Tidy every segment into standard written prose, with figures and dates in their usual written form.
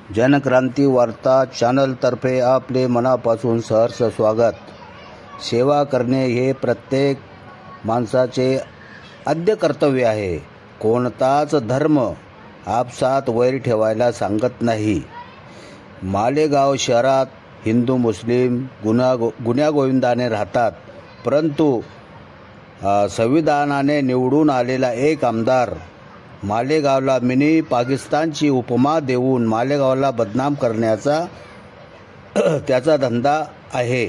जनक्रांती वार्ता चॅनलतर्फे आपले मनापासून सहर्ष स्वागत। सेवा करणे हे प्रत्येक माणसाचे आद्य कर्तव्य आहे। कोणताच धर्म आपसात वैर ठेवायला सांगत नाही। मालेगाव शहरात हिंदू मुस्लिम गुण्यागोविंदाने राहतात, परंतु संविधानाने निवडून आलेला एक आमदार मालेगावला मिनी पाकिस्तानची उपमा देऊन मालेगावला बदनाम करण्याचा त्याचा धंदा आहे।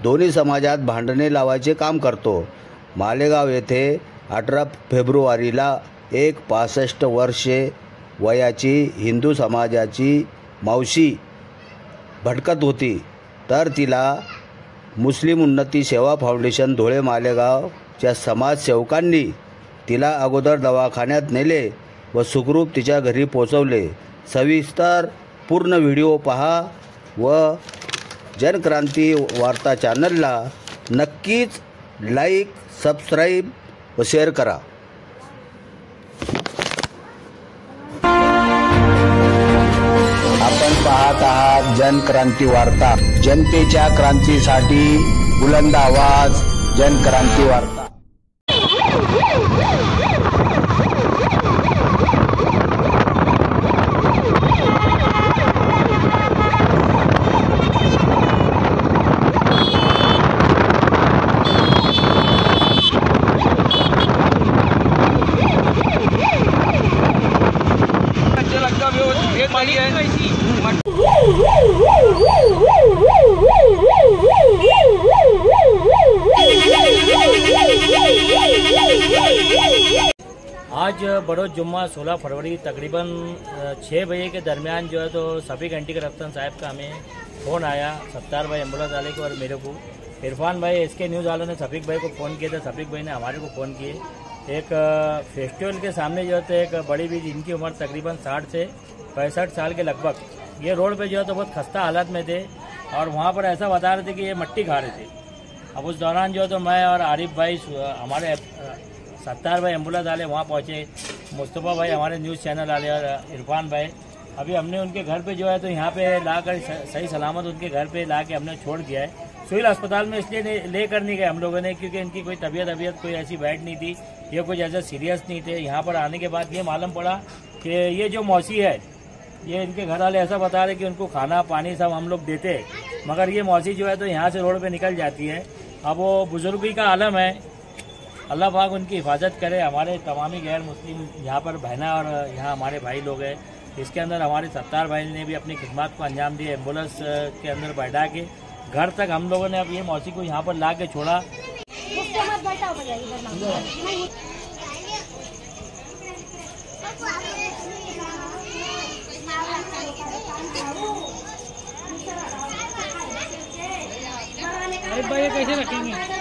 दोन्ही समाजात भांडणे लावायचे काम करतो। मालेगाव येथे 18 फेब्रुवारीला एक 65 वर्षे वयाची हिंदू समाजाची मावशी भटकत होती, तर तिला मुस्लिम उन्नती सेवा फाउंडेशन धुळे मालेगावच्या समाजसेवकांनी तिला अगोदर दवाखान्यात नेले व सुखरूप तिच्या घरी पोहोचवले। सविस्तर पूर्ण व्हिडिओ पहा व जनक्रांती वार्ता चॅनलला नक्कीच लाईक, सबस्क्राईब व शेअर करा। आपण पाहत आहात जनक्रांती वार्ता। जनतेच्या क्रांतीसाठी बुलंद आवाज, जनक्रांती वार्ता। आज बड़ोज जुम्मा 16 फरवरी तकरीबन 6 बजे के दरमियान जो है तो सफीक एंटी करप्शन साहब का हमें फ़ोन आया। सत्तार भाई एम्बुलेंस वाले को और मेरे को, इरफान भाई इसके न्यूज़ वालों ने सफीक भाई को फ़ोन किया था। सफीक भाई ने हमारे को फ़ोन किए। एक फेस्टिवल के सामने जो है तो एक बड़ी भी, जिनकी उम्र तकरीबन 60 से 65 साल के लगभग, ये रोड पे जो है तो बहुत खस्ता हालत में थे और वहाँ पर ऐसा बता रहे थे कि ये मट्टी खा रहे थे। अब उस दौरान जो है तो मैं और आरिफ भाई, हमारे सत्तार भाई एम्बुलेंस वाले वहाँ पहुँचे, मुस्तफ़ा भाई हमारे न्यूज़ चैनल वाले और इरफान भाई, अभी हमने उनके घर पे जो है तो यहाँ पे लाकर सही सलामत उनके घर पे ला के हमने छोड़ दिया है। सिविल अस्पताल में इसलिए लेकर नहीं गए हम लोगों ने क्योंकि इनकी कोई तबीयत कोई ऐसी बैड नहीं थी, ये कुछ ऐसा सीरियस नहीं थे। यहाँ पर आने के बाद ये मालूम पड़ा कि ये जो मौसी है, ये इनके घर वाले ऐसा बता रहे कि उनको खाना पानी सब हम लोग देते, मगर ये मौसी जो है तो यहाँ से रोड पे निकल जाती है। अब वो बुजुर्गी का आलम है, अल्लाह पाक उनकी हिफाजत करे। हमारे तमामी गैर मुस्लिम यहाँ पर बहना और यहाँ हमारे भाई लोग हैं, इसके अंदर हमारे सत्तार भाई ने भी अपनी खिदमत को अंजाम दिया। एम्बुलेंस के अंदर बैठा के घर तक हम लोगों ने अब ये मौसी को यहाँ पर ला के छोड़ा। भाई कैसे रखेंगे?